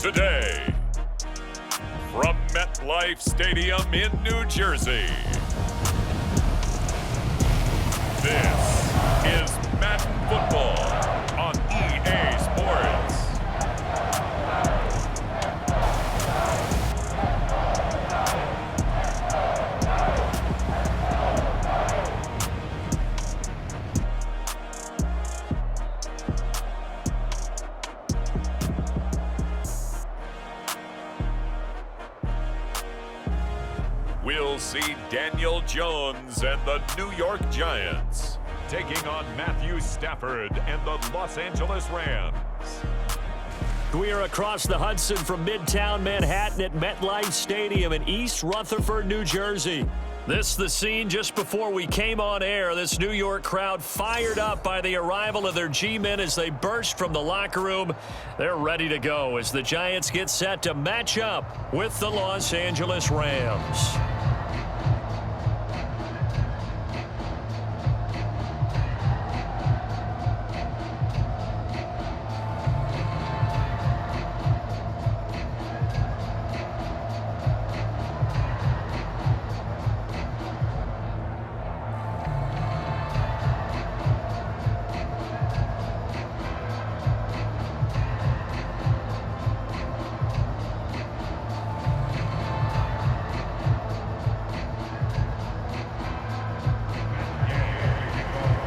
Today, from MetLife Stadium in New Jersey, this is Madden Football on EA Sports. We'll see Daniel Jones and the New York Giants taking on Matthew Stafford and the Los Angeles Rams. We are across the Hudson from Midtown Manhattan at MetLife Stadium in East Rutherford, New Jersey. This is the scene just before we came on air. This New York crowd fired up by the arrival of their G-men as they burst from the locker room. They're ready to go as the Giants get set to match up with the Los Angeles Rams.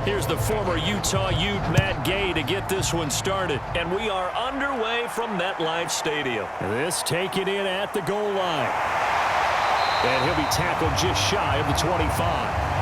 Here's the former Utah Ute, Matt Gay, to get this one started. And we are underway from MetLife Stadium. This taken in at the goal line. And he'll be tackled just shy of the 25.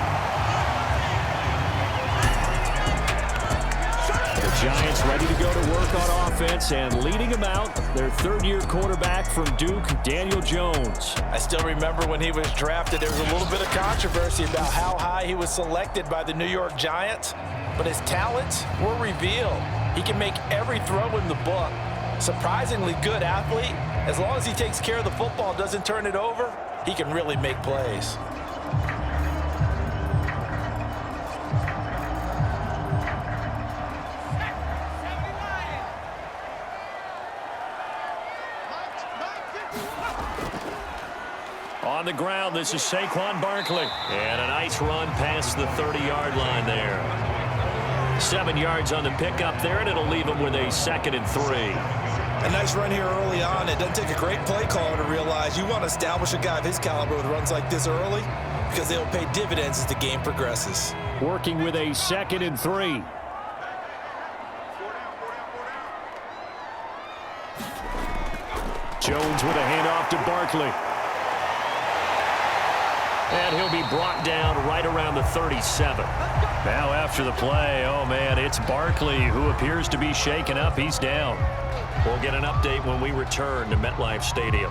The Giants ready to go to work on offense, and leading them out, their third-year quarterback from Duke, Daniel Jones. I still remember when he was drafted, there was a little bit of controversy about how high he was selected by the New York Giants, but his talents were revealed. He can make every throw in the book. Surprisingly good athlete. As long as he takes care of the football, doesn't turn it over, he can really make plays. On the ground, this is Saquon Barkley. And a nice run past the 30-yard line there. 7 yards on the pickup there, and it'll leave him with a 2nd and 3. A nice run here early on. It doesn't take a great play caller to realize you want to establish a guy of his caliber with runs like this early because they'll pay dividends as the game progresses. Working with a 2nd and 3. Jones with a handoff to Barkley. And he'll be brought down right around the 37. Now after the play, oh man, it's Barkley who appears to be shaken up. He's down. We'll get an update when we return to MetLife Stadium.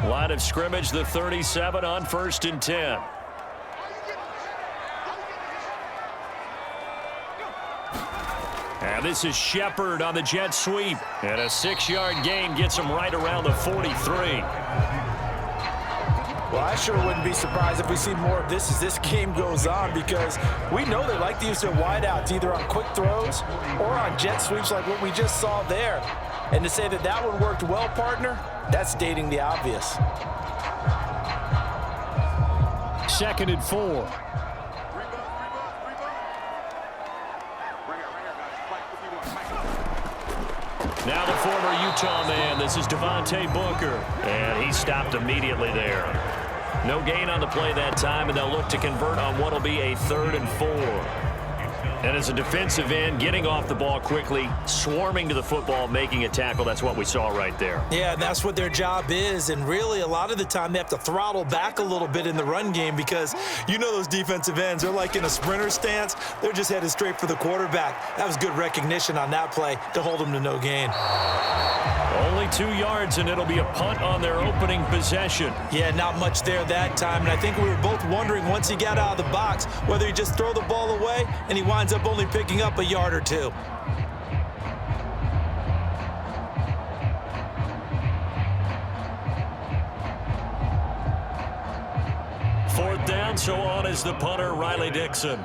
Line of scrimmage, the 37 on 1st and 10. And this is Shepard on the jet sweep. And a 6-yard gain gets him right around the 43. Well, I sure wouldn't be surprised if we see more of this as this game goes on, because we know they like to use their wideouts either on quick throws or on jet sweeps like what we just saw there. And to say that that one worked well, partner, that's stating the obvious. 2nd and 4. Now the former Utah man, this is Devontae Booker. And he stopped immediately there. No gain on the play that time, and they'll look to convert on what will be a 3rd and 4. And as a defensive end, getting off the ball quickly, swarming to the football, making a tackle, that's what we saw right there. Yeah, that's what their job is, and really a lot of the time they have to throttle back a little bit in the run game because you know those defensive ends, they're like in a sprinter stance. They're just headed straight for the quarterback. That was good recognition on that play to hold them to no gain. Only 2 yards, and it'll be a punt on their opening possession. Yeah, not much there that time, and I think we were both wondering once he got out of the box whether he just throw the ball away and he winds up only picking up a yard or two. Fourth down, so on is the punter, Riley Dixon.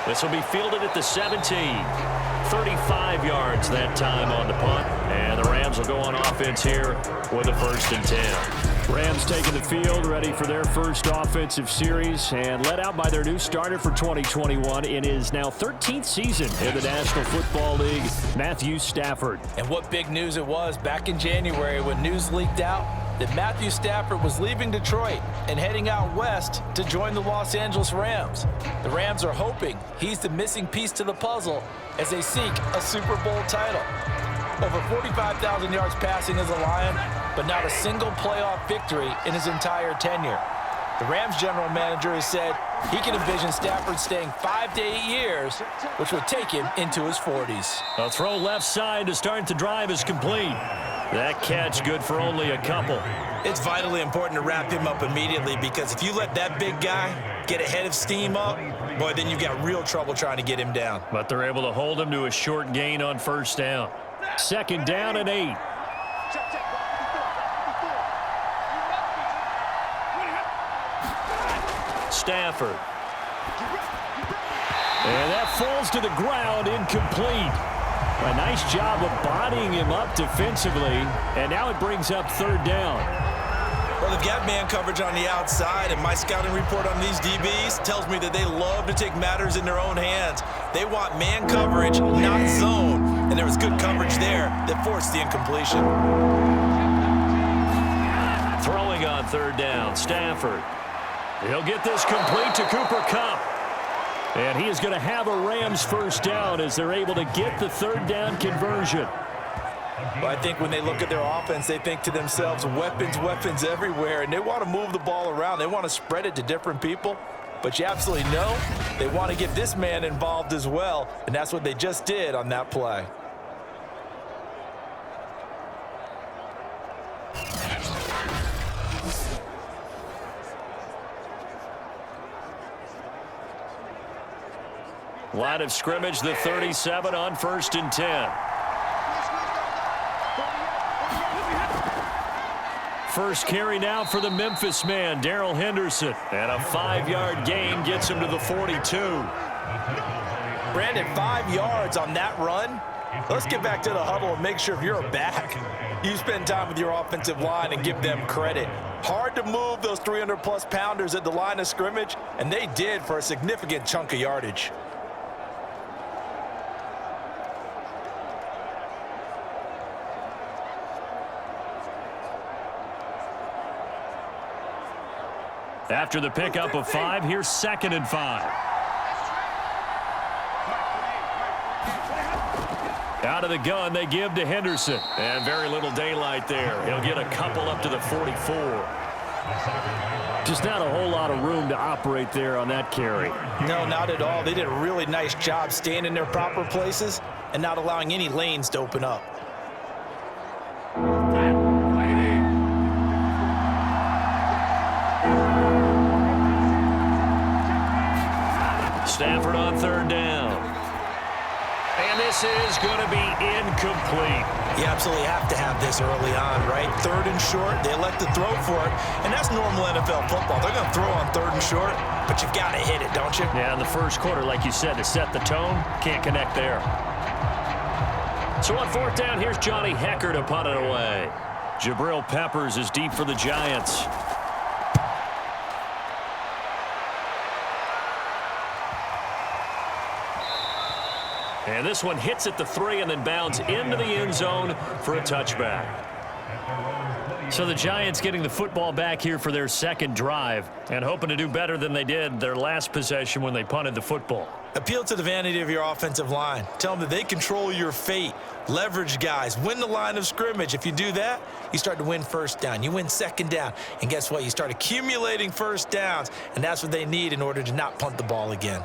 This will be fielded at the 17. 35 yards that time on the punt. And the Rams will go on offense here with a 1st and 10. Rams taking the field, ready for their first offensive series, and led out by their new starter for 2021 in his now 13th season in the National Football League, Matthew Stafford. And what big news it was back in January when news leaked out that Matthew Stafford was leaving Detroit and heading out west to join the Los Angeles Rams. The Rams are hoping he's the missing piece to the puzzle as they seek a Super Bowl title. Over 45,000 yards passing as a Lion, but not a single playoff victory in his entire tenure. The Rams general manager has said he can envision Stafford staying 5 to 8 years, which would take him into his 40s. A throw left side to start the drive is complete. That catch good for only a couple. It's vitally important to wrap him up immediately because if you let that big guy get ahead of steam up, boy, then you've got real trouble trying to get him down. But they're able to hold him to a short gain on 1st down. 2nd down and 8. Stafford. And that falls to the ground, incomplete. A nice job of bodying him up defensively, and now it brings up 3rd down. Well, they've got man coverage on the outside, and my scouting report on these DBs tells me that they love to take matters in their own hands. They want man coverage, not zone, and there was good coverage there that forced the incompletion. Throwing on 3rd down, Stafford. He'll get this complete to Cooper Kupp. And he is going to have a Rams 1st down as they're able to get the 3rd down conversion. Well, I think when they look at their offense, they think to themselves, weapons, weapons everywhere, and they want to move the ball around. They want to spread it to different people. But you absolutely know they want to get this man involved as well, and that's what they just did on that play. Line of scrimmage, the 37 on 1st and 10. First carry now for the Memphis man, Darrell Henderson. And a 5-yard gain gets him to the 42. Brandon, 5 yards on that run. Let's get back to the huddle and make sure if you're a back, you spend time with your offensive line and give them credit. Hard to move those 300-plus pounders at the line of scrimmage, and they did for a significant chunk of yardage. After the pickup of 5, here's 2nd and 5. Out of the gun, they give to Henderson. And very little daylight there. He'll get a couple up to the 44. Just not a whole lot of room to operate there on that carry. No, not at all. They did a really nice job staying in their proper places and not allowing any lanes to open up. Stafford on 3rd down. And this is going to be incomplete. You absolutely have to have this early on, right? 3rd and short, they elect to throw for it, and that's normal NFL football. They're going to throw on 3rd and short, but you've got to hit it, don't you? Yeah, in the first quarter, like you said, to set the tone, can't connect there. So on 4th down, here's Johnny Hekker to punt it away. Jabril Peppers is deep for the Giants. And this one hits at the 3 and then bounds into the end zone for a touchback. So the Giants getting the football back here for their second drive and hoping to do better than they did their last possession when they punted the football. Appeal to the vanity of your offensive line. Tell them that they control your fate. Leverage guys. Win the line of scrimmage. If you do that, you start to win first down. You win second down. And guess what? You start accumulating first downs. And that's what they need in order to not punt the ball again.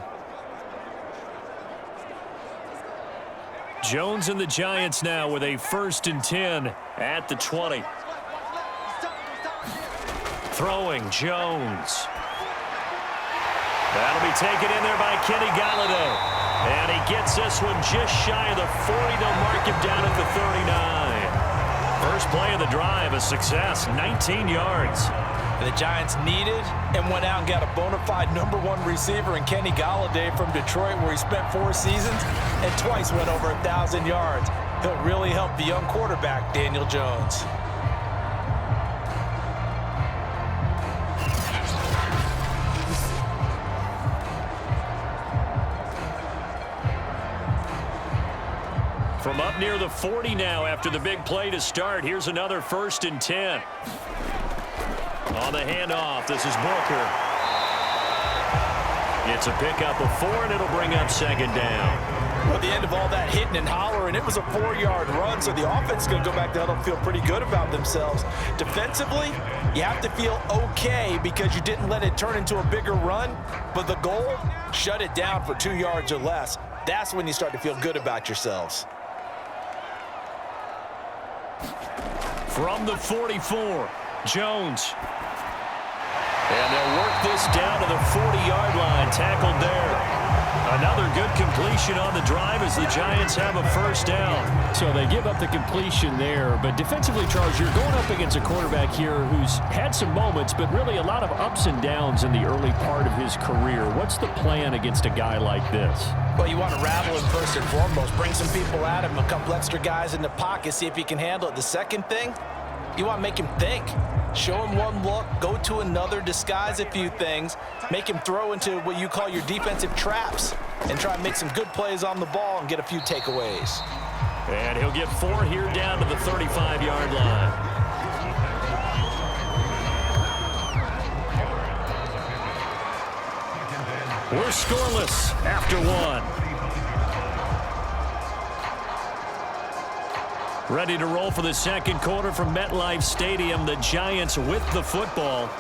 Jones and the Giants now with a 1st and 10 at the 20. Throwing Jones. That'll be taken in there by Kenny Golladay. And he gets this one just shy of the 40. They'll mark him down at the 39. First play of the drive, a success, 19 yards. And the Giants needed and went out and got a bona fide #1 receiver in Kenny Golladay from Detroit, where he spent 4 seasons and twice went over 1,000 yards. He'll really help the young quarterback, Daniel Jones. From up near the 40 now after the big play to start. Here's another 1st and 10. On the handoff, this is Booker. It's a pickup of 4, and it'll bring up 2nd down. Well, at the end of all that hitting and hollering, it was a 4-yard run, so the offense is going to go back to huddle and feel pretty good about themselves. Defensively, you have to feel okay because you didn't let it turn into a bigger run, but the goal, shut it down for 2 yards or less. That's when you start to feel good about yourselves. From the 44, Jones. And they'll work this down to the 40-yard line, tackled there. Another good completion on the drive as the Giants have a 1st down. So they give up the completion there, but defensively, Charles, you're going up against a quarterback here who's had some moments, but really a lot of ups and downs in the early part of his career. What's the plan against a guy like this? Well, you want to rattle him first and foremost. Bring some people at him, a couple extra guys in the pocket, see if he can handle it. The second thing, you want to make him think. Show him one look, go to another, disguise a few things, make him throw into what you call your defensive traps, and try and make some good plays on the ball and get a few takeaways. And he'll get 4 here down to the 35-yard line. We're scoreless after 1. Ready to roll for the second quarter from MetLife Stadium. The Giants with the football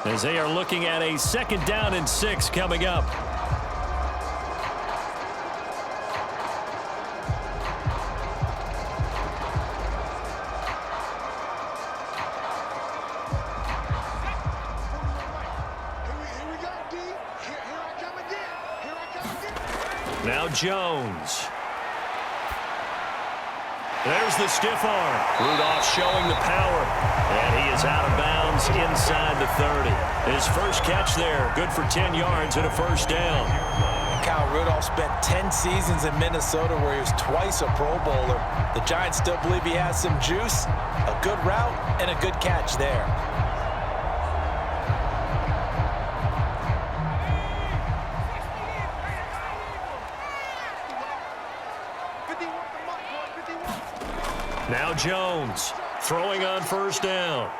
as they are looking at a 2nd down and 6 coming up. Now Jones. There's the stiff arm. Rudolph showing the power. And he is out of bounds inside the 30. His first catch there, good for 10 yards and a 1st down. And Kyle Rudolph spent 10 seasons in Minnesota where he was twice a Pro Bowler. The Giants still believe he has some juice, a good route, and a good catch there. Now Jones throwing on 1st down.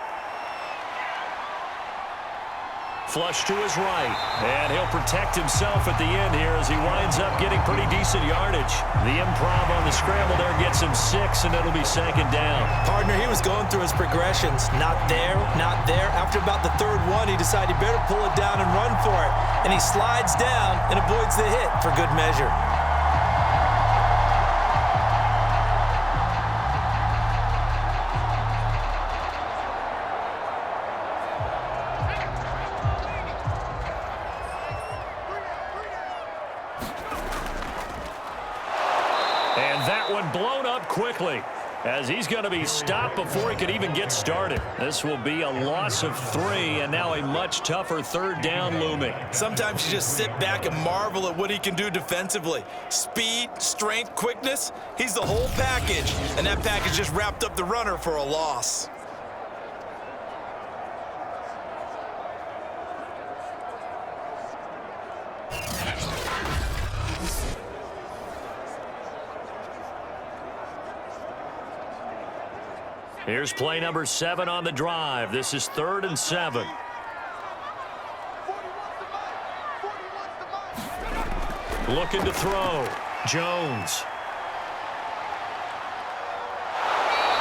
Flush to his right. And he'll protect himself at the end here as he winds up getting pretty decent yardage. The improv on the scramble there gets him 6, and it'll be 2nd down. Partner, he was going through his progressions. Not there, not there. After about the 3rd one, he decided he better pull it down and run for it. And he slides down and avoids the hit for good measure. Blown up quickly as he's going to be stopped before he could even get started. This will be a loss of 3, and now a much tougher 3rd down looming. Sometimes you just sit back and marvel at what he can do defensively. Speed, strength, quickness, he's the whole package, and that package just wrapped up the runner for a loss. Here's play number 7 on the drive. This is 3rd and 7. Looking to throw. Jones.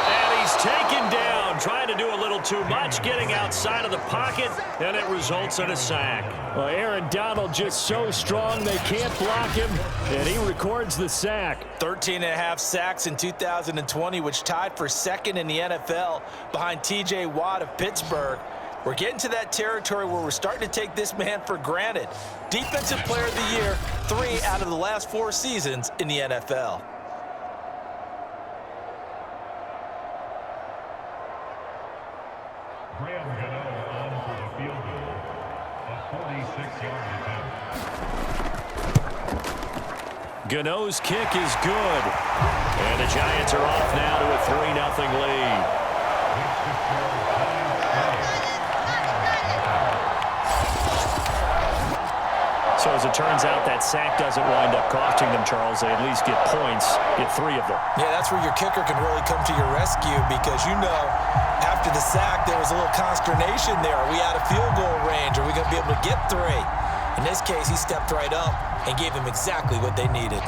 And he's taken down, trying to do a little too much, getting outside of the pocket, and it results in a sack. Well, Aaron Donald just so strong they can't block him, and he records the sack. 13.5 sacks in 2020, which tied for 2nd in the NFL behind T.J. Watt of Pittsburgh. We're getting to that territory where we're starting to take this man for granted. Defensive Player of the Year, 3 out of the last 4 seasons in the NFL. Graham Gano on for the field goal. A 46-yard attempt. Gano's kick is good. And the Giants are off now to a 3-0 lead. So as it turns out, that sack doesn't wind up costing them, Charles. They at least get points, get 3 of them. Yeah, that's where your kicker can really come to your rescue because, you know, after the sack, there was a little consternation there. Are we out of field goal range? Are we going to be able to get 3? In this case, he stepped right up and gave them exactly what they needed.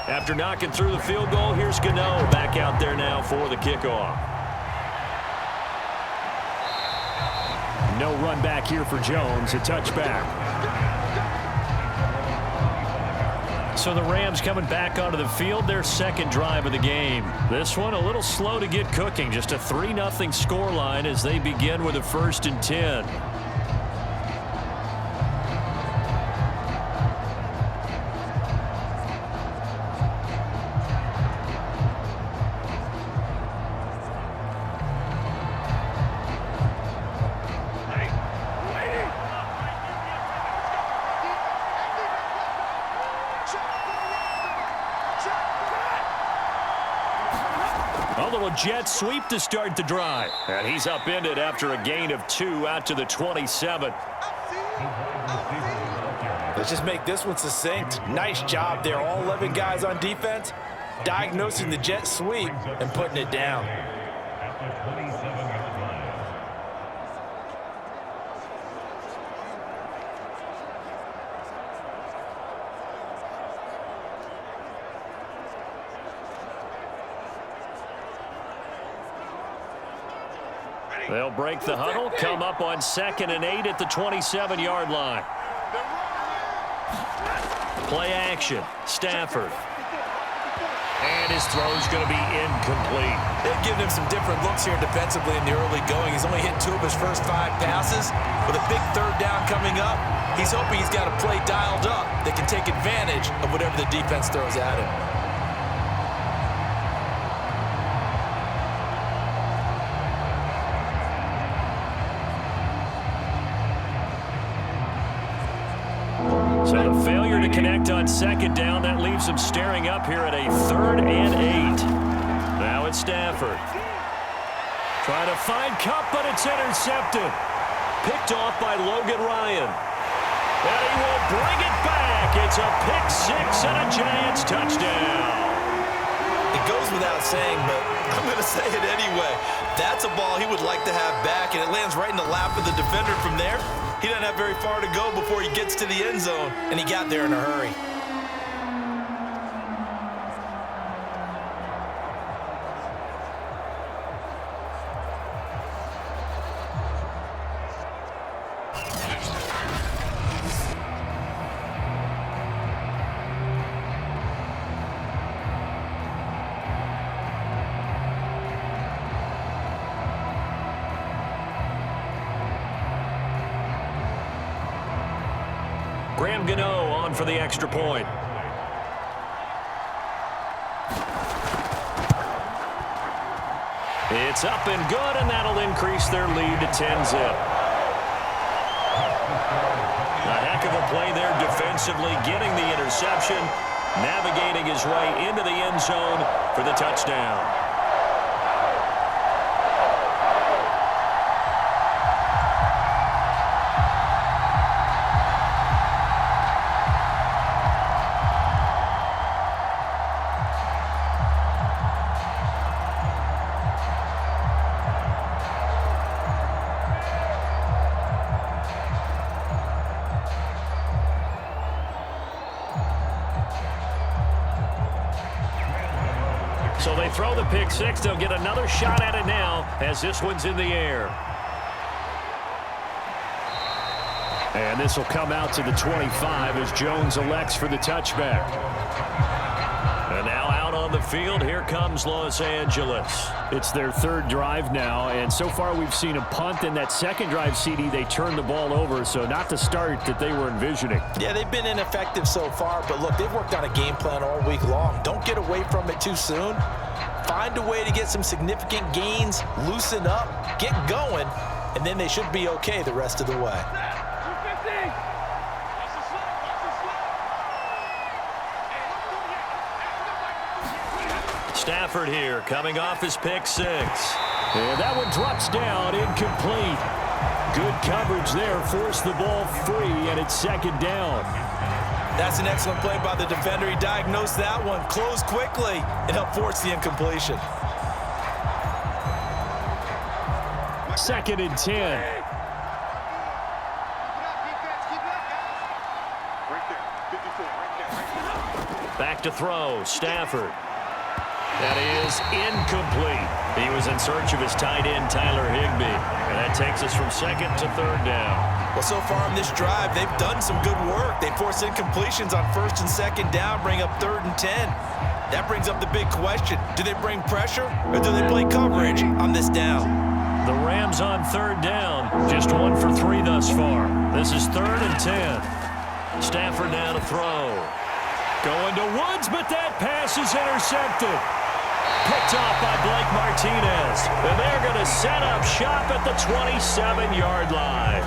After knocking through the field goal, here's Gano back out there now for the kickoff. No run back here for Jones, a touchback. So the Rams coming back onto the field, their 2nd drive of the game. This one a little slow to get cooking, just a 3-0 scoreline as they begin with a 1st and 10. A little jet sweep to start the drive. And he's upended after a gain of 2 out to the 27. Let's just make this one succinct. Nice job there. All 11 guys on defense diagnosing the jet sweep and putting it down. At the 27-yard line. They'll break the huddle, come up on 2nd and 8 at the 27-yard line. Play action, Stafford. And his throw's going to be incomplete. They've given him some different looks here defensively in the early going. He's only hit 2 of his first 5 passes. With a big 3rd down coming up, he's hoping he's got a play dialed up that can take advantage of whatever the defense throws at him. So the failure to connect on 2nd down, that leaves him staring up here at a 3rd and 8. Now it's Stafford. Trying to find Kupp, but it's intercepted. Picked off by Logan Ryan. And he will bring it back. It's a pick 6 and a Giants touchdown. It goes without saying, but I'm going to say it anyway. That's a ball he would like to have back, and it lands right in the lap of the defender from there. He doesn't have very far to go before he gets to the end zone, and he got there in a hurry. Graham Gano on for the extra point. It's up and good, and that'll increase their lead to 10-zip. A heck of a play there defensively, getting the interception, navigating his way into the end zone for the touchdown. So they throw the pick six. They'll get another shot at it now as this one's in the air. And this will come out to the 25 as Jones elects for the touchback. And now out on the field, here comes Los Angeles. It's their third drive now, and so far we've seen a punt. In that second drive, CD, they turned the ball over, so not the start that they were envisioning. Yeah, they've been ineffective so far, but look, they've worked on a game plan all week long. Don't get away from it too soon. Find a way to get some significant gains, loosen up, get going, and then they should be okay the rest of the way. Stafford here, coming off his pick six. And that one drops down, incomplete. Good coverage there, forced the ball free, and it's second down. That's an excellent play by the defender. He diagnosed that one, closed quickly, and helped force the incompletion. Second and 10. Back to throw, Stafford. That is incomplete. He was in search of his tight end, Tyler Higbee. And that takes us from second to third down. Well, so far on this drive, they've done some good work. They forced incompletions on first and second down, bring up 3rd and 10. That brings up the big question. Do they bring pressure or do they play coverage on this down? The Rams on third down. Just 1 for 3 thus far. This is 3rd and 10. Stafford now to throw. Going to Woods, but that pass is intercepted. Picked off by Blake Martinez. And they're going to set up shop at the 27-yard line.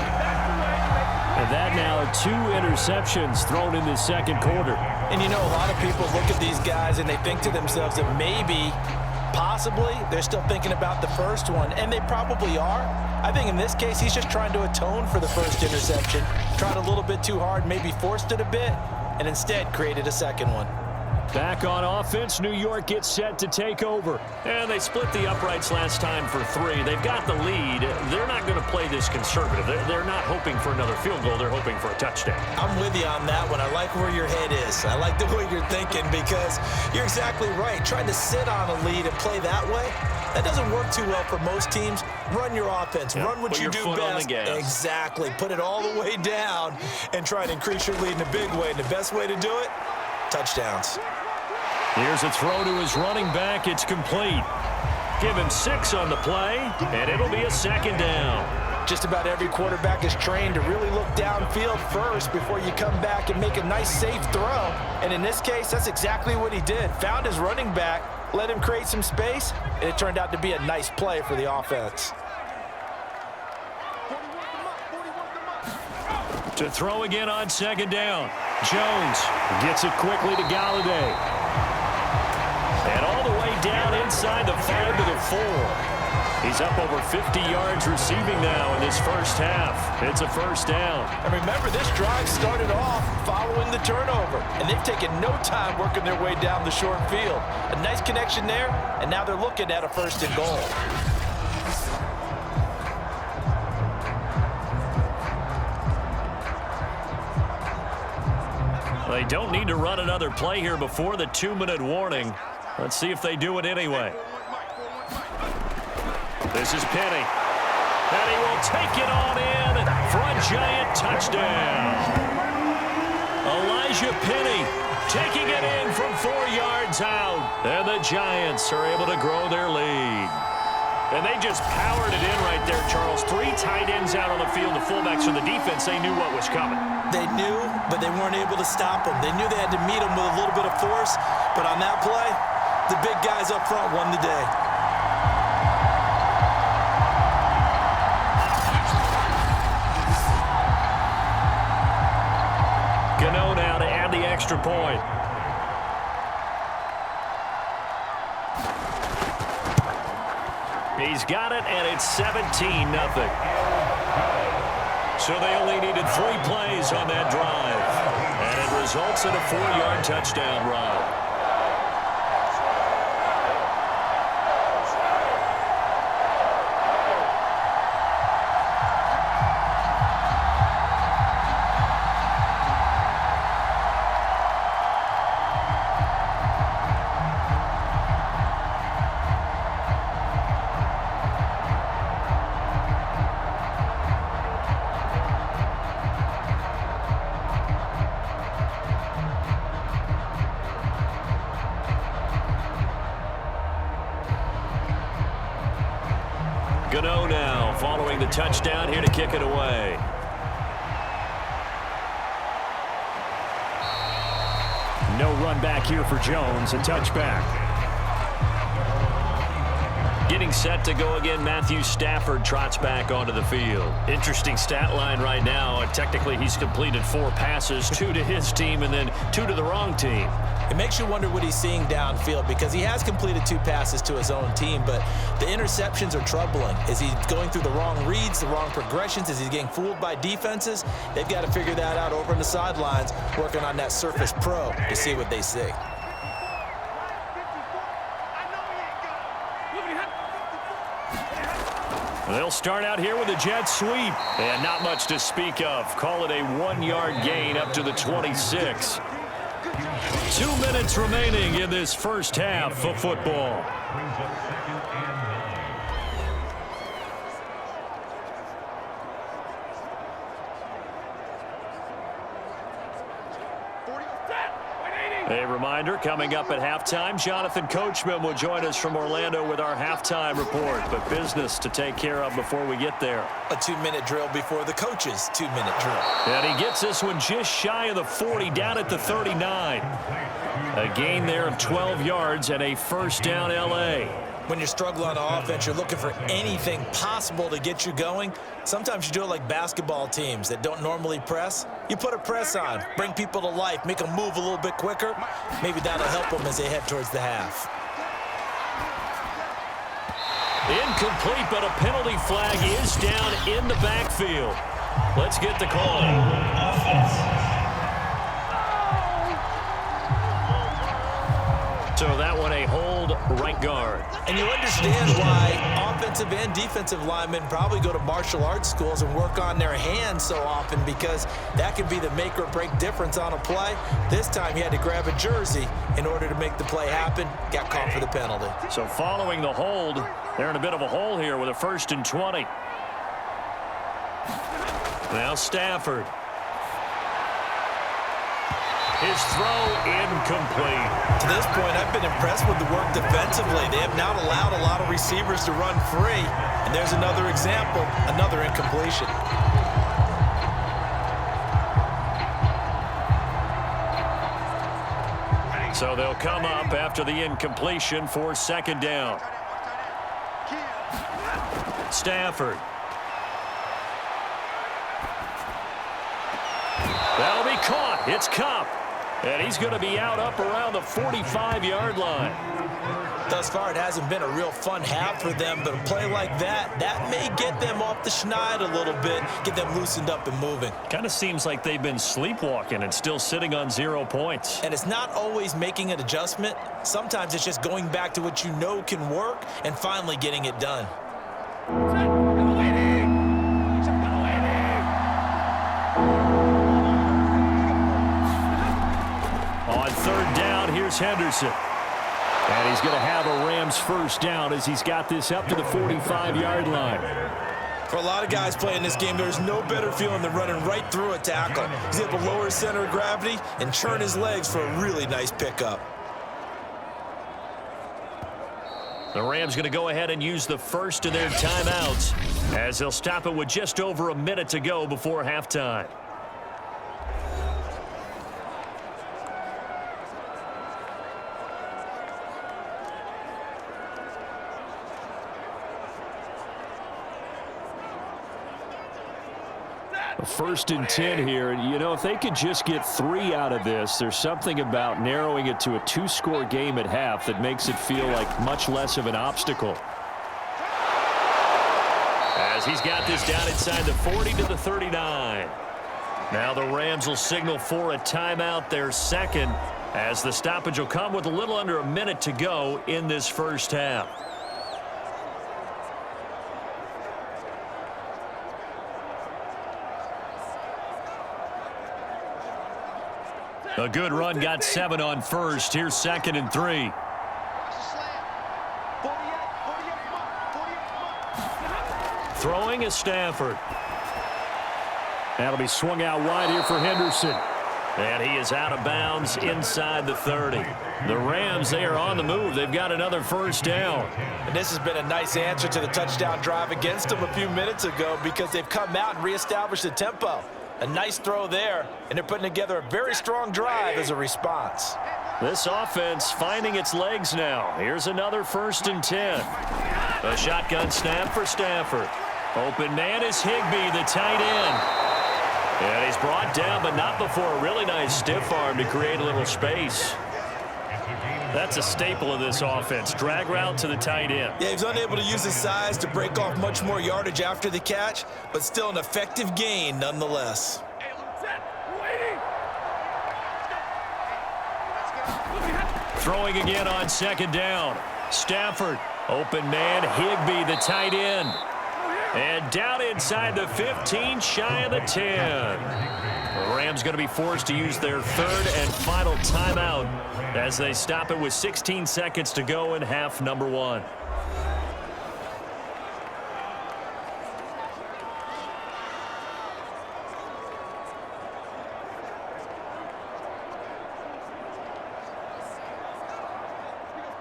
And that now 2 interceptions thrown in the second quarter. And you know, a lot of people look at these guys and they think to themselves that maybe, possibly, they're still thinking about the first one. And they probably are. I think in this case, he's just trying to atone for the first interception. Tried a little bit too hard, maybe forced it a bit, and instead created a second one. Back on offense, New York gets set to take over. And they split the uprights last time for 3. They've got the lead. They're not going to play this conservative. They're not hoping for another field goal. They're hoping for a touchdown. I'm with you on that one. I like where your head is. I like the way you're thinking because you're exactly right. Trying to sit on a lead and play that way, that doesn't work too well for most teams. Run your offense. Run what you do best. Exactly. Put it all the way down and try and increase your lead in a big way. And the best way to do it, touchdowns. Here's a throw to his running back. It's complete. Give him 6 on the play, and it'll be a second down. Just about every quarterback is trained to really look downfield first before you come back and make a nice, safe throw. And in this case, that's exactly what he did. Found his running back, let him create some space, and it turned out to be a nice play for the offense. To throw again on second down. Jones gets it quickly to Galladay. And all the way down inside the 5 to the 4. He's up over 50 yards receiving now in this first half. It's a first down. And remember, this drive started off following the turnover. And they've taken no time working their way down the short field. A nice connection there, and now they're looking at a 1st and goal. They don't need to run another play here before the 2-minute warning. Let's see if they do it anyway. This is Penny. And he will take it on in for a Giant touchdown. Elijah Penny taking it in from 4 yards out. And the Giants are able to grow their lead. And they just powered it in right there, Charles. 3 tight ends out on the field, the fullbacks for the defense. They knew what was coming. They knew, but they weren't able to stop them. They knew they had to meet them with a little bit of force. But on that play, the big guys up front won the day. Gano now to add the extra point. He's got it, and it's 17-0. So they only needed 3 plays on that drive. And it results in a 4-yard touchdown run. touchdown here to kick it away. No run back here for Jones, a touchback. Getting set to go again, Matthew Stafford trots back onto the field. Interesting stat line right now. Technically, he's completed 4 passes, 2 to his team and then 2 to the wrong team. It makes you wonder what he's seeing downfield because he has completed 2 passes to his own team, but the interceptions are troubling. Is he going through the wrong reads, the wrong progressions? Is he getting fooled by defenses? They've got to figure that out over on the sidelines, working on that Surface Pro to see what they see. They'll start out here with a jet sweep. And not much to speak of. Call it a 1-yard gain up to the 26. 2 minutes remaining in this first half of football. A reminder, coming up at halftime, Jonathan Coachman will join us from Orlando with our halftime report. But business to take care of before we get there. A 2-minute drill before the coach's 2-minute drill. And he gets this one just shy of the 40, down at the 39. A gain there of 12 yards and a first down L.A. When you're struggling on offense, you're looking for anything possible to get you going. Sometimes you do it like basketball teams that don't normally press. You put a press on, bring people to life, make them move a little bit quicker. Maybe that'll help them as they head towards the half. Incomplete, but a penalty flag is down in the backfield. Let's get the call. So that one a hold right guard. And you understand why offensive and defensive linemen probably go to martial arts schools and work on their hands so often, because that can be the make or break difference on a play. This time he had to grab a jersey in order to make the play happen. Got caught for the penalty. So following the hold, they're in a bit of a hole here with a 1st and 20. Now Stafford. His throw incomplete. To this point, I've been impressed with the work defensively. They have not allowed a lot of receivers to run free. And there's another example, another incompletion. So they'll come up after the incompletion for 2nd down. Stafford. That'll be caught. It's Kupp. And he's going to be out up around the 45-yard line. Thus far, it hasn't been a real fun half for them, but a play like that may get them off the schneid a little bit, get them loosened up and moving. Kind of seems like they've been sleepwalking and still sitting on 0 points. And it's not always making an adjustment. Sometimes it's just going back to what you know can work and finally getting it done. On 3rd down, here's Henderson. And he's going to have a Rams 1st down as he's got this up to the 45-yard line. For a lot of guys playing this game, there's no better feeling than running right through a tackle. He's able to lower his center of gravity and churn his legs for a really nice pickup. The Rams going to go ahead and use the first of their timeouts as they'll stop it with just over a minute to go before halftime. First and 10 here. You know, if they could just get 3 out of this, there's something about narrowing it to a 2-score game at half that makes it feel like much less of an obstacle. As he's got this down inside the 40 to the 39. Now the Rams will signal for a timeout, their 2nd, as the stoppage will come with a little under a minute to go in this first half. A good run, got 7 on first. Here's 2nd and 3. Throwing is Stafford. That'll be swung out wide here for Henderson. And he is out of bounds inside the 30. The Rams, they are on the move. They've got another first down. And this has been a nice answer to the touchdown drive against them a few minutes ago because they've come out and reestablished the tempo. A nice throw there, and they're putting together a very strong drive as a response. This offense finding its legs now. Here's another 1st and 10. A shotgun snap for Stafford. Open man is Higbee, the tight end. And he's brought down, but not before a really nice stiff arm to create a little space. That's a staple of this offense. Drag route to the tight end. Yeah, he's unable to use his size to break off much more yardage after the catch, but still an effective gain nonetheless. Throwing again on 2nd down. Stafford, open man, Higbee, the tight end. And down inside the 15, shy of the 10. The Rams going to be forced to use their 3rd and final timeout as they stop it with 16 seconds to go in half number 1.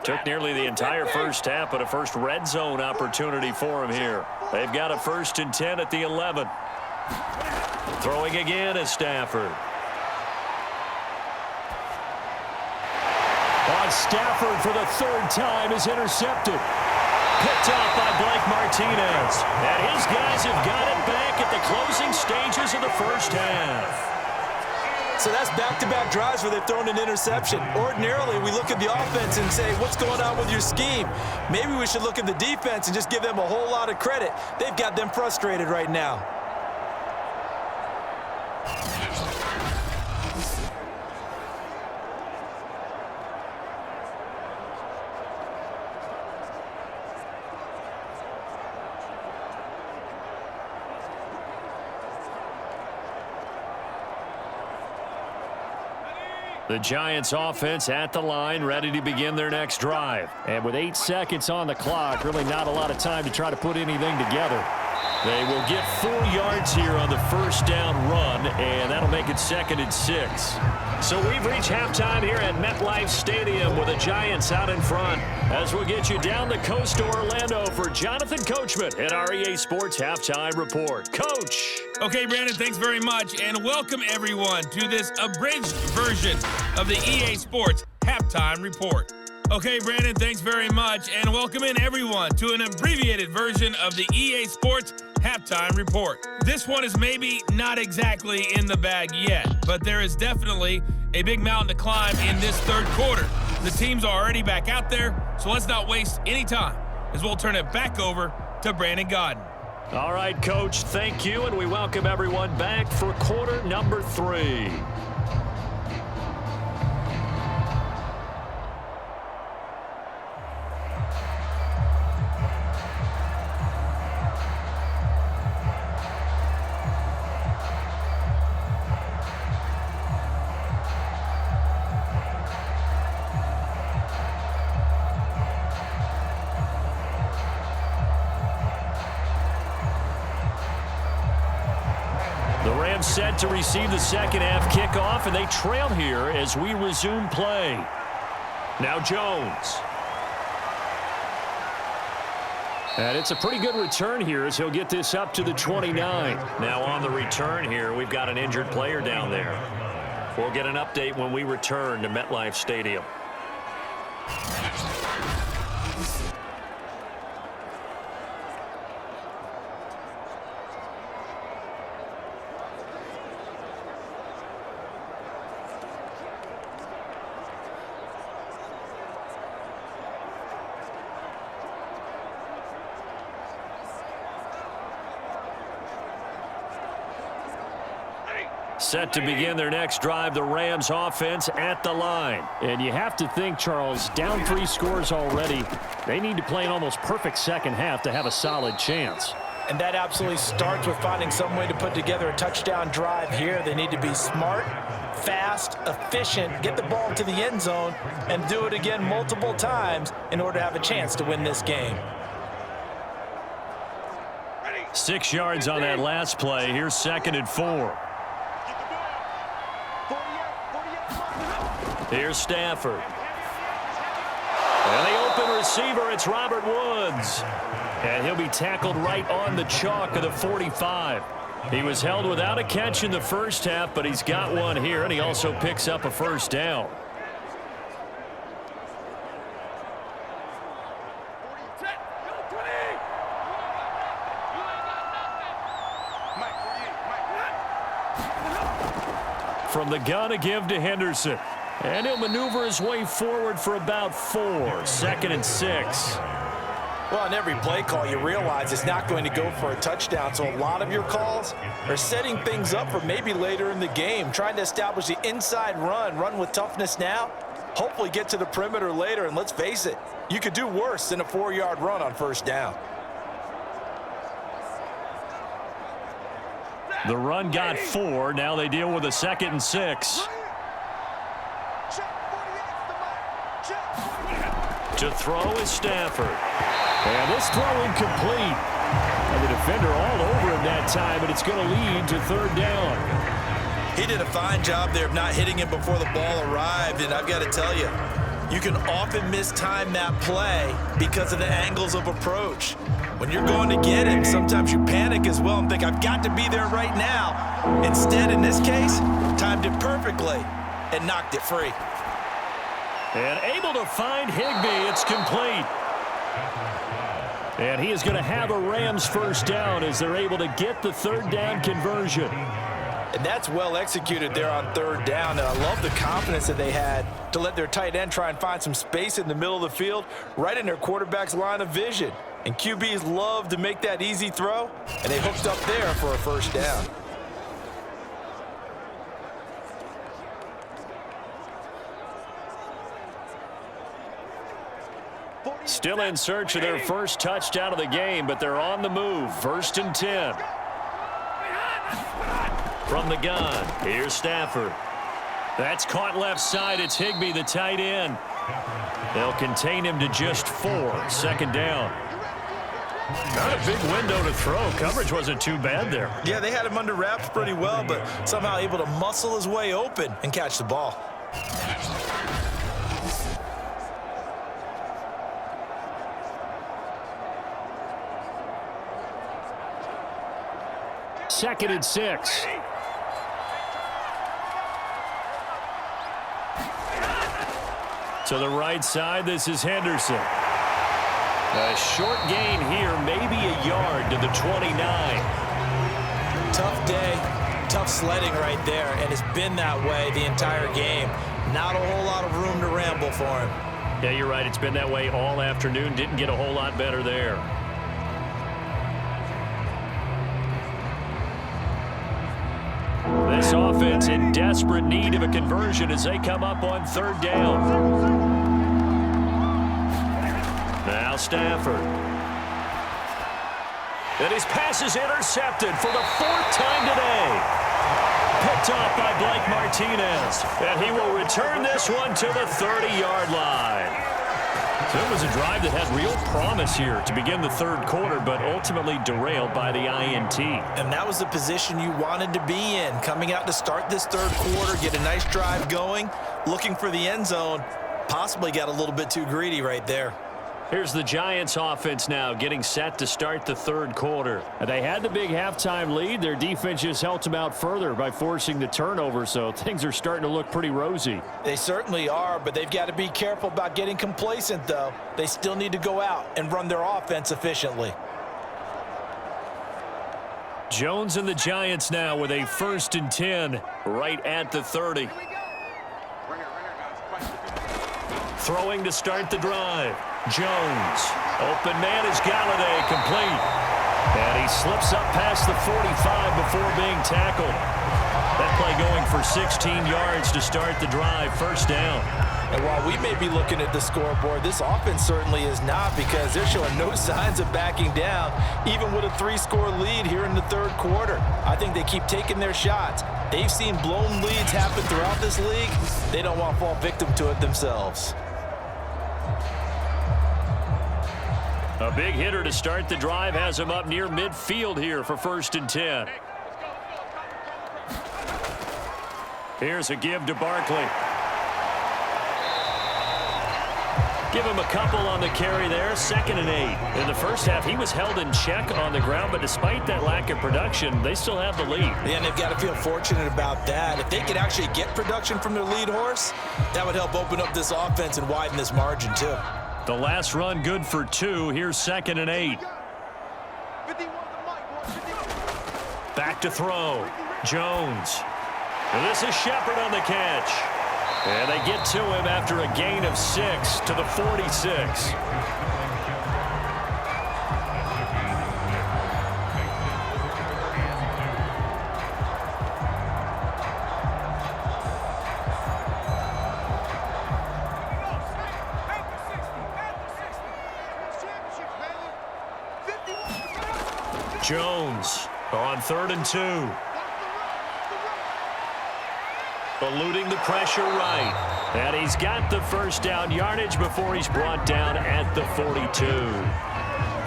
Took nearly the entire first half, but a first red zone opportunity for him here. They've got a 1st and 10 at the 11. Throwing again is Stafford. On Stafford for the 3rd time is intercepted. Picked off by Blake Martinez. And his guys have got it back at the closing stages of the first half. So that's back-to-back drives where they've thrown an interception. Ordinarily, we look at the offense and say, what's going on with your scheme? Maybe we should look at the defense and just give them a whole lot of credit. They've got them frustrated right now. The Giants offense at the line, ready to begin their next drive. And with 8 seconds on the clock, really not a lot of time to try to put anything together. They will get 4 yards here on the first down run, and that'll make it 2nd and 6. So we've reached halftime here at MetLife Stadium with the Giants out in front. As we'll get you down the coast to Orlando for Jonathan Coachman at our EA Sports Halftime Report. Coach. Okay, Brandon, thanks very much, and welcome everyone to this abridged version of the EA Sports Halftime Report. Okay, Brandon, thanks very much, and welcome in everyone to an abbreviated version of the EA Sports Halftime Report. This one is maybe not exactly in the bag yet, but there is definitely a big mountain to climb in this 3rd quarter. The teams are already back out there, so let's not waste any time as we'll turn it back over to Brandon Gaudin. All right, Coach, thank you, and we welcome everyone back for quarter number 3. Set to receive the second half kickoff, and they trail here as we resume play. Now Jones. And it's a pretty good return here as he'll get this up to the 29. Now on the return here, we've got an injured player down there. We'll get an update when we return to MetLife Stadium. Set to begin their next drive, the Rams offense at the line. And you have to think, Charles, down 3 scores already. They need to play an almost perfect second half to have a solid chance. And that absolutely starts with finding some way to put together a touchdown drive here. They need to be smart, fast, efficient, get the ball to the end zone, and do it again multiple times in order to have a chance to win this game. 6 yards on that last play. Here's 2nd and 4. Here's Stafford. And the open receiver, it's Robert Woods. And he'll be tackled right on the chalk of the 45. He was held without a catch in the first half, but he's got one here, and he also picks up a first down. From the gun, a give to Henderson. And he'll maneuver his way forward for about 4. 2nd and 6. Well, on every play call, you realize it's not going to go for a touchdown, so a lot of your calls are setting things up for maybe later in the game, trying to establish the inside run with toughness now, hopefully get to the perimeter later, and let's face it, you could do worse than a 4-yard run on first down. The run got 4. Now they deal with a 2nd and 6. To throw is Stafford. And this throw incomplete. And the defender all over him that time, but it's going to lead to 3rd down. He did a fine job there of not hitting him before the ball arrived, and I've got to tell you, you can often mistime that play because of the angles of approach. When you're going to get him, sometimes you panic as well and think, I've got to be there right now. Instead, in this case, timed it perfectly and knocked it free. And able to find Higbee. It's complete. And he is going to have a Rams first down as they're able to get the 3rd down conversion. And that's well executed there on 3rd down. And I love the confidence that they had to let their tight end try and find some space in the middle of the field, right in their quarterback's line of vision. And QBs love to make that easy throw, and they hooked up there for a first down. Still in search of their first touchdown of the game, but they're on the move. 1st and 10. From the gun, here's Stafford. That's caught left side. It's Higbee, the tight end. They'll contain him to just 4. 2nd down. Not a big window to throw. Coverage wasn't too bad there. Yeah, they had him under wraps pretty well, but somehow able to muscle his way open and catch the ball. Second and 6. To the right side, this is Henderson. A short gain here, maybe a yard to the 29. Tough day, tough sledding right there, and it's been that way the entire game. Not a whole lot of room to ramble for him. Yeah, you're right. It's been that way all afternoon. Didn't get a whole lot better there. This offense in desperate need of a conversion as they come up on 3rd down. Now Stafford. And his pass is intercepted for the 4th time today. Picked off by Blake Martinez. And he will return this one to the 30-yard line. So it was a drive that had real promise here to begin the 3rd quarter, but ultimately derailed by the INT. And that was the position you wanted to be in, coming out to start this 3rd quarter, get a nice drive going, looking for the end zone, possibly got a little bit too greedy right there. Here's the Giants offense now getting set to start the 3rd quarter. They had the big halftime lead. Their defense just helped them out further by forcing the turnover, so things are starting to look pretty rosy. They certainly are, but they've got to be careful about getting complacent, though. They still need to go out and run their offense efficiently. Jones and the Giants now with a 1st and 10 right at the 30. Throwing to start the drive. Jones. Open man is Galladay, complete. And he slips up past the 45 before being tackled. That play going for 16 yards to start the drive. 1st down. And while we may be looking at the scoreboard, this offense certainly is not, because they're showing no signs of backing down, even with a 3-score lead here in the 3rd quarter. I think they keep taking their shots. They've seen blown leads happen throughout this league. They don't want to fall victim to it themselves. A big hitter to start the drive has him up near midfield here for 1st and 10. Here's a give to Barkley. Give him a couple on the carry there, 2nd and 8. In the first half, he was held in check on the ground, but despite that lack of production, they still have the lead. Yeah, and they've got to feel fortunate about that. If they could actually get production from their lead horse, that would help open up this offense and widen this margin too. The last run good for 2. Here's 2nd and 8. Back to throw. Jones. And this is Shepard on the catch. And they get to him after a gain of 6 to the 46. Jones on 3rd and 2. Eluding the pressure right. And he's got the first down yardage before he's brought down at the 42.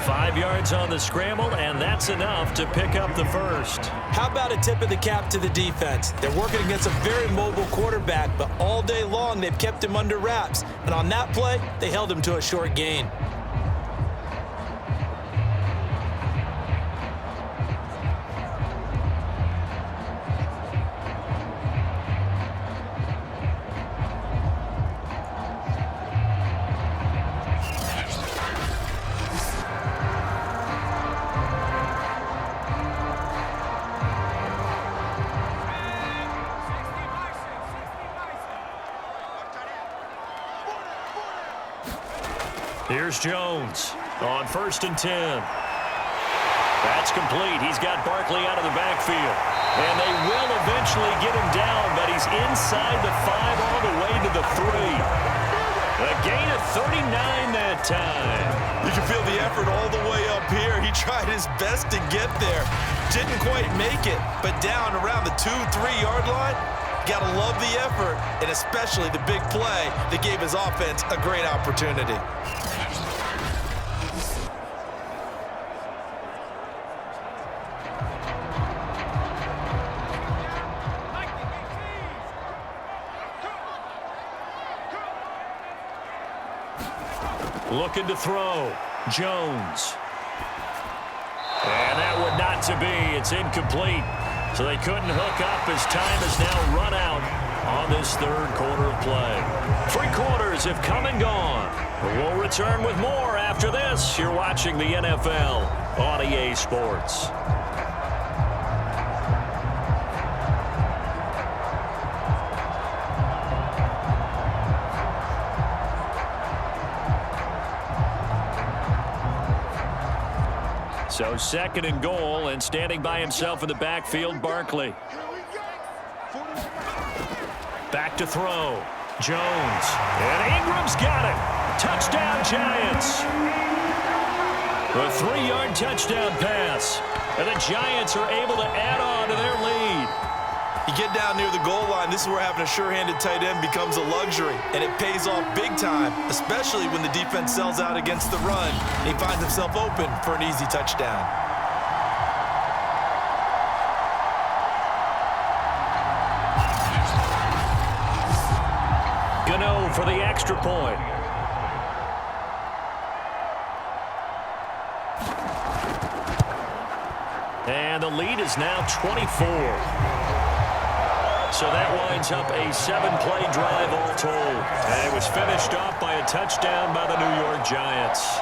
5 yards on the scramble, and that's enough to pick up the first. How about a tip of the cap to the defense? They're working against a very mobile quarterback, but all day long they've kept him under wraps. And on that play, they held him to a short gain. Here's Jones on 1st and 10. That's complete. He's got Barkley out of the backfield. And they will eventually get him down, but he's inside the 5 all the way to the 3. A gain of 39 that time. You can feel the effort all the way up here. He tried his best to get there. Didn't quite make it, but down around the 2-3 yard line. Gotta love the effort, and especially the big play that gave his offense a great opportunity. Looking to throw. Jones. And that would not to be. It's incomplete. So they couldn't hook up as time has now run out on this 3rd quarter of play. 3 quarters have come and gone. We'll return with more after this. You're watching the NFL on EA Sports. So 2nd and goal, and standing by himself in the backfield, Barkley. Back to throw. Jones. And Ingram's got it. Touchdown, Giants. A 3-yard touchdown pass. And the Giants are able to add on to their lead. You get down near the goal line, this is where having a sure-handed tight end becomes a luxury, and it pays off big time, especially when the defense sells out against the run. He finds himself open for an easy touchdown. Gano for the extra point. And the lead is now 24. So that winds up a 7-play drive all told. And it was finished off by a touchdown by the New York Giants.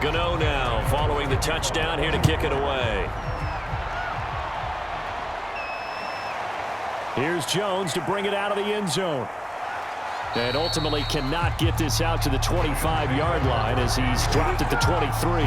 Gano now following the touchdown here to kick it away. Here's Jones to bring it out of the end zone. And ultimately cannot get this out to the 25-yard line as he's dropped at the 23.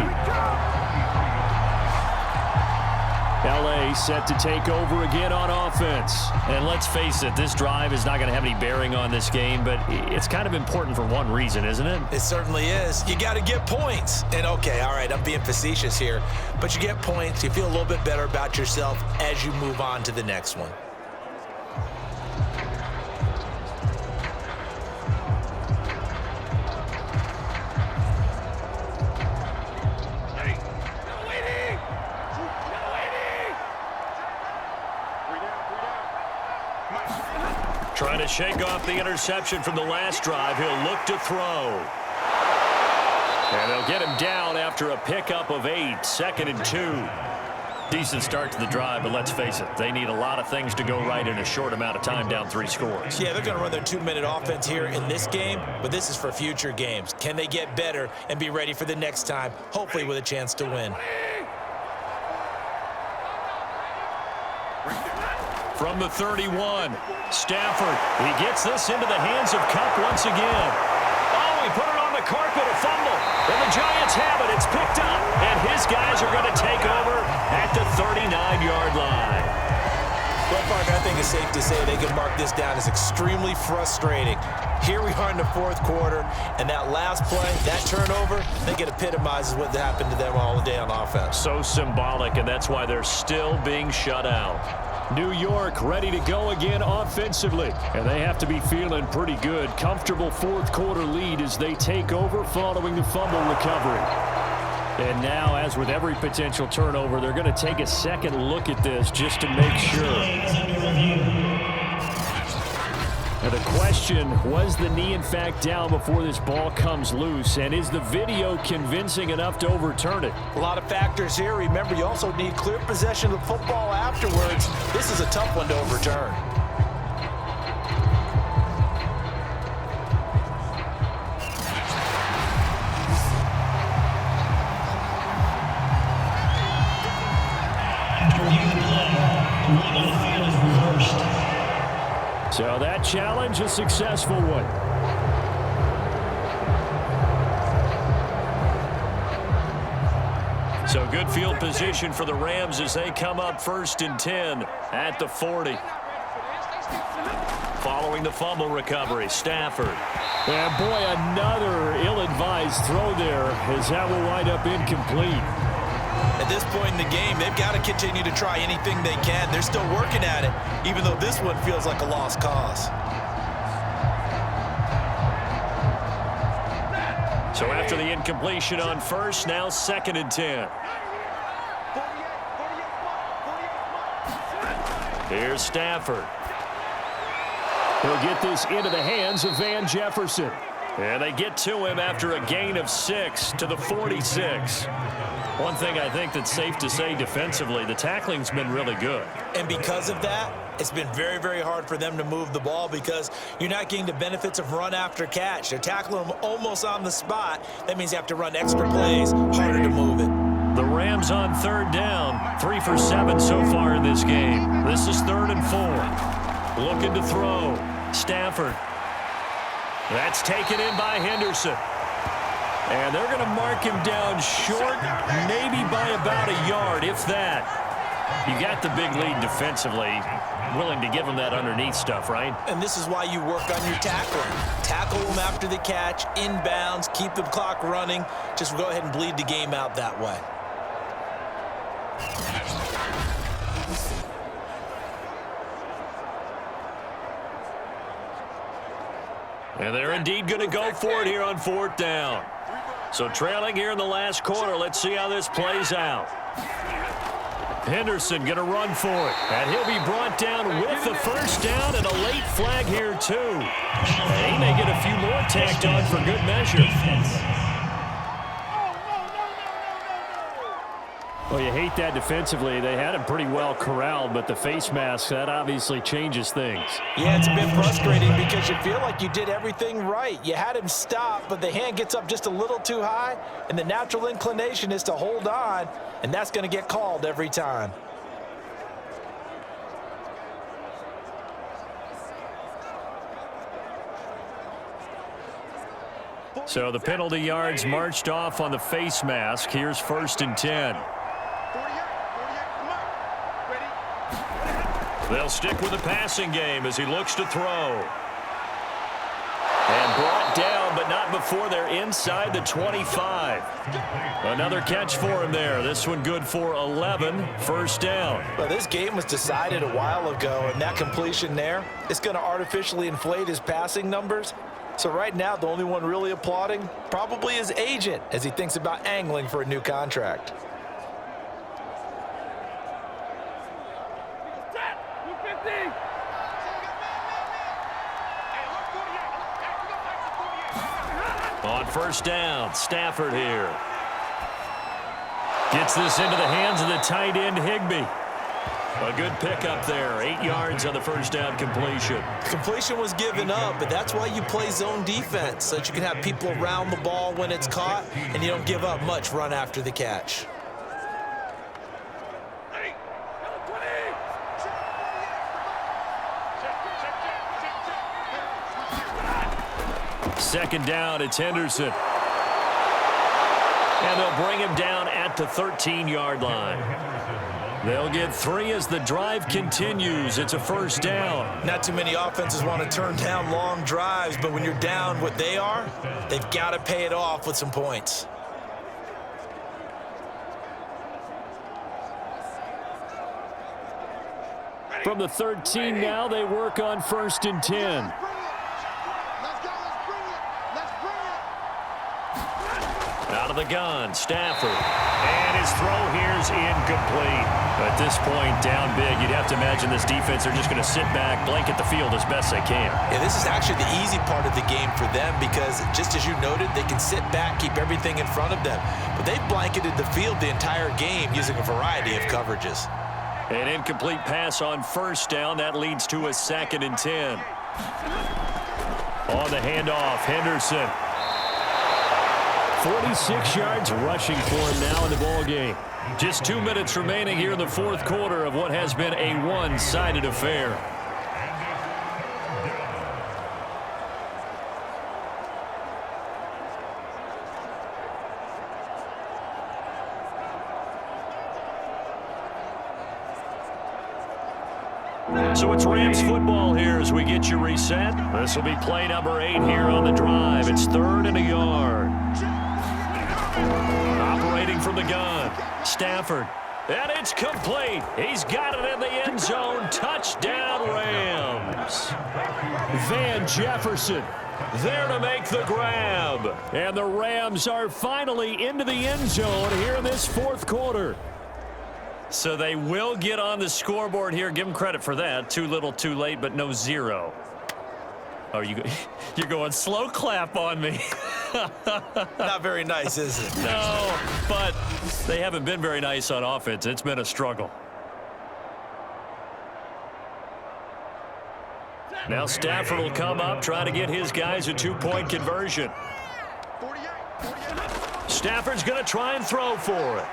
L.A. set to take over again on offense. And let's face it, this drive is not going to have any bearing on this game, but it's kind of important for one reason, isn't it? It certainly is. You got to get points. And okay, all right, I'm being facetious here, but you get points. You feel a little bit better about yourself as you move on to the next one. Trying to shake off the interception from the last drive. He'll look to throw. And they'll get him down after a pickup of 8, 2nd and 2. Decent start to the drive, but let's face it, they need a lot of things to go right in a short amount of time, down 3 scores. Yeah, they're going to run their 2-minute offense here in this game, but this is for future games. Can they get better and be ready for the next time, hopefully with a chance to win? From the 31, Stafford. He gets this into the hands of Kupp once again. Oh, he put it on the carpet, a fumble. And the Giants have it. It's picked up. And his guys are going to take over at the 39-yard line. Well, Park, I think it's safe to say they can mark this down as extremely frustrating. Here we are in the 4th quarter, and that last play, that turnover, I think it epitomizes what happened to them all day on offense. So symbolic, and that's why they're still being shut out. New York ready to go again offensively, and they have to be feeling pretty good. Comfortable 4th quarter lead as they take over following the fumble recovery. And now, as with every potential turnover, they're going to take a second look at this just to make sure. Now the question, was the knee in fact down before this ball comes loose, and is the video convincing enough to overturn it? A lot of factors here. Remember, you also need clear possession of the football afterwards. This is a tough one to overturn. So that challenge, a successful one. So good field position for the Rams as they come up 1st and 10 at the 40. Following the fumble recovery, Stafford. And boy, another ill-advised throw there as that will wind up incomplete. At this point in the game, they've got to continue to try anything they can. They're still working at it, even though this one feels like a lost cause. So after the incompletion on 1st, now 2nd and 10. Here's Stafford. He'll get this into the hands of Van Jefferson. And they get to him after a gain of 6 to the 46. One thing I think that's safe to say defensively, the tackling's been really good. And because of that, it's been very, very hard for them to move the ball because you're not getting the benefits of run after catch. They're tackling them almost on the spot. That means you have to run extra plays, harder to move it. The Rams on 3rd down, 3 for 7 so far in this game. This is 3rd and 4. Looking to throw. Stafford. That's taken in by Henderson. And they're going to mark him down short, maybe by about a yard, if that. You got the big lead defensively, willing to give him that underneath stuff, right? And this is why you work on your tackling. Tackle them after the catch, inbounds, keep the clock running. Just go ahead and bleed the game out that way. And they're indeed going to go for it here on 4th down. So trailing here in the last quarter, let's see how this plays out. Henderson going to run for it. And he'll be brought down with the 1st down and a late flag here too. And he may get a few more tacked on for good measure. Well, you hate that defensively. They had him pretty well corralled, but the face mask, that obviously changes things. Yeah, it's a bit frustrating because you feel like you did everything right. You had him stop, but the hand gets up just a little too high, and the natural inclination is to hold on, and that's going to get called every time. So the penalty yards marched off on the face mask. Here's 1st and 10. They'll stick with the passing game as he looks to throw. And brought down, but not before they're inside the 25. Another catch for him there. This one good for 11. First down. Well, this game was decided a while ago, and that completion there is going to artificially inflate his passing numbers. So right now, the only one really applauding probably his agent as he thinks about angling for a new contract. On first down, Stafford here. Gets this into the hands of the tight end, Higbee. A good pickup there. 8 yards on the first down completion. Completion was given up, but that's why you play zone defense, so that you can have people around the ball when it's caught, and you don't give up much run after the catch. Second down, it's Henderson. And they'll bring him down at the 13-yard line. They'll get 3 as the drive continues. It's a first down. Not too many offenses want to turn down long drives, but when you're down what they are, they've got to pay it off with some points. From the 13 now, they work on 1st and 10. Out of the gun, Stafford. And his throw here is incomplete. At this point, down big, you'd have to imagine this defense are just going to sit back, blanket the field as best they can. Yeah, this is actually the easy part of the game for them because, just as you noted, they can sit back, keep everything in front of them. But they've blanketed the field the entire game using a variety of coverages. An incomplete pass on first down. That leads to a 2nd and 10. On the handoff, Henderson. 46 yards rushing for him now in the ball game. Just 2 minutes remaining here in the fourth quarter of what has been a one-sided affair. So it's Rams football here as we get you reset. This will be play number 8 here on the drive. It's 3rd and a yard. Operating from the gun, Stafford. And it's complete. He's got it in the end zone. Touchdown, Rams. Van Jefferson There to make the grab. And the Rams are finally into the end zone here in this fourth quarter. So they will get on the scoreboard here. Give them credit for that. Too little, too late, but no 0. Oh, you're going slow clap on me. Not very nice, is it? No, but they haven't been very nice on offense. It's been a struggle. Now Stafford will come up, try to get his guys a 2-point conversion. Stafford's going to try and throw for it.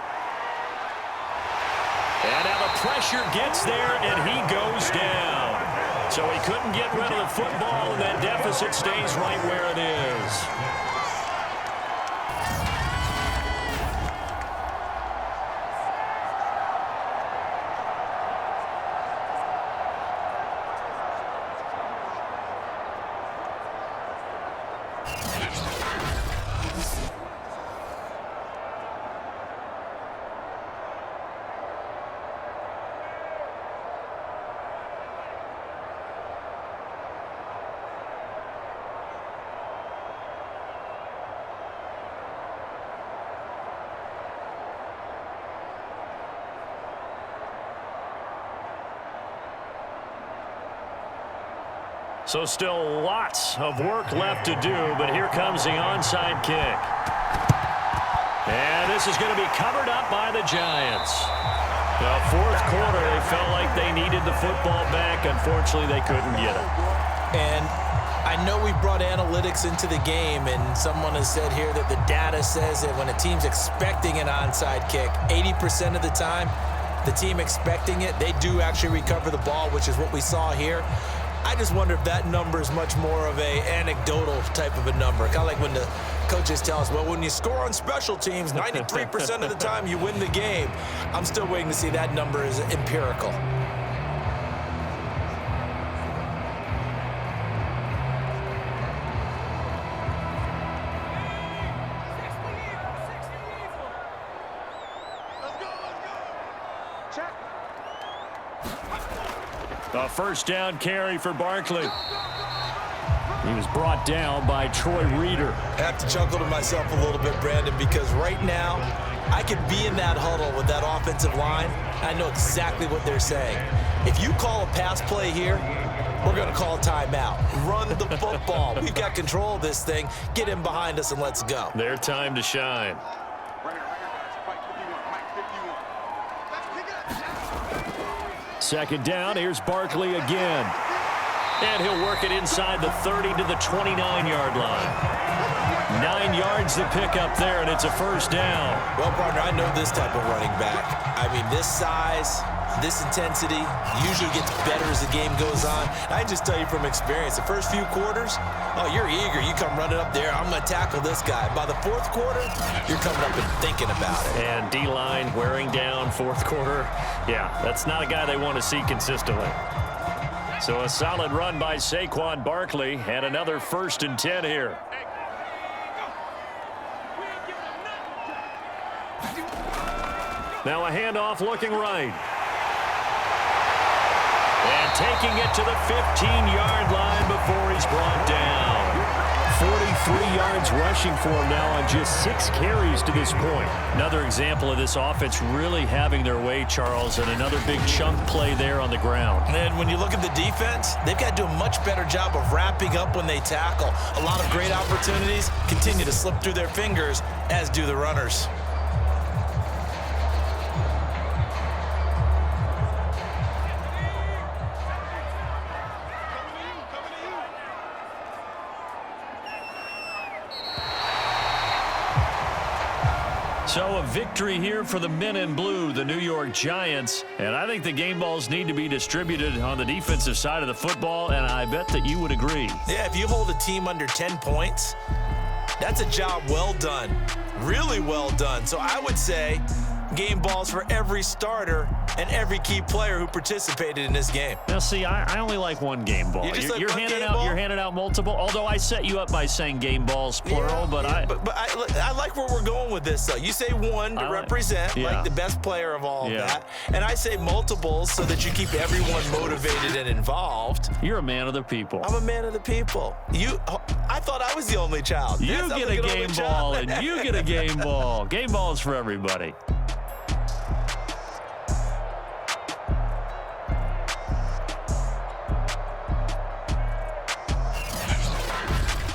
And now the pressure gets there, and he goes down. So he couldn't get rid of the football, and that deficit stays right where it is. So still lots of work left to do, but here comes the onside kick. And this is going to be covered up by the Giants. The fourth quarter, they felt like they needed the football back. Unfortunately, they couldn't get it. And I know we brought analytics into the game, and someone has said here that the data says that when a team's expecting an onside kick, 80% of the time, the team expecting it, they do actually recover the ball, which is what we saw here. I just wonder if that number is much more of a anecdotal type of a number. Kind of like when the coaches tell us, well, when you score on special teams, 93% of the time you win the game. I'm still waiting to see that number is empirical. A first down carry for Barkley. He was brought down by Troy Reeder. I have to chuckle to myself a little bit, Brandon, because right now I could be in that huddle with that offensive line. I know exactly what they're saying. If you call a pass play here, we're going to call a timeout. Run the football. We've got control of this thing. Get in behind us and let's go. Their time to shine. Second down, here's Barkley again. And he'll work it inside the 30 to the 29-yard line. 9 yards to pick up there, and it's a first down. Well, partner, I know this type of running back. I mean, this size, this intensity usually gets better as the game goes on. I just tell you from experience, the first few quarters, oh, you're eager. You come running up there, I'm going to tackle this guy. By the fourth quarter, you're coming up and thinking about it. And D-line wearing down fourth quarter. Yeah, that's not a guy they want to see consistently. So a solid run by Saquon Barkley and another 1st and 10 here. Now a handoff looking right. And taking it to the 15-yard line before he's brought down. 43 yards rushing for him now on just 6 carries to this point. Another example of this offense really having their way, Charles, and another big chunk play there on the ground. And when you look at the defense, they've got to do a much better job of wrapping up when they tackle. A lot of great opportunities continue to slip through their fingers, as do the runners. So a victory here for the men in blue, the New York Giants. And I think the game balls need to be distributed on the defensive side of the football, and I bet that you would agree. Yeah, if you hold a team under 10 points, that's a job well done. Really well done. So I would say game balls for every starter and every key player who participated in this game. Now, see, I only like one game ball. You're handing out multiple. Although I set you up by saying game balls plural, but I like where we're going with this. Though you say one to represent like the best player of all of that, and I say multiples so that you keep everyone motivated and involved. You're a man of the people. I'm a man of the people. I thought I was the only child. You get a game ball, and you get a game ball. Game balls for everybody.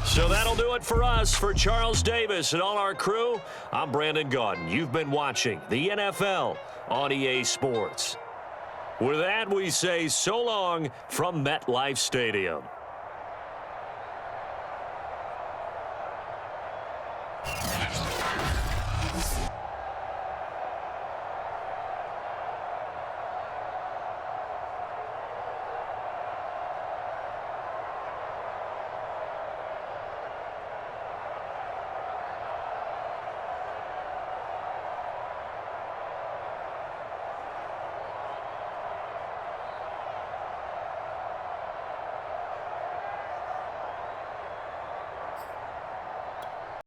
So that'll do it for us. For Charles Davis and all our crew, I'm Brandon Gaudin. You've been watching the NFL on EA Sports. With that, we say so long from MetLife Stadium.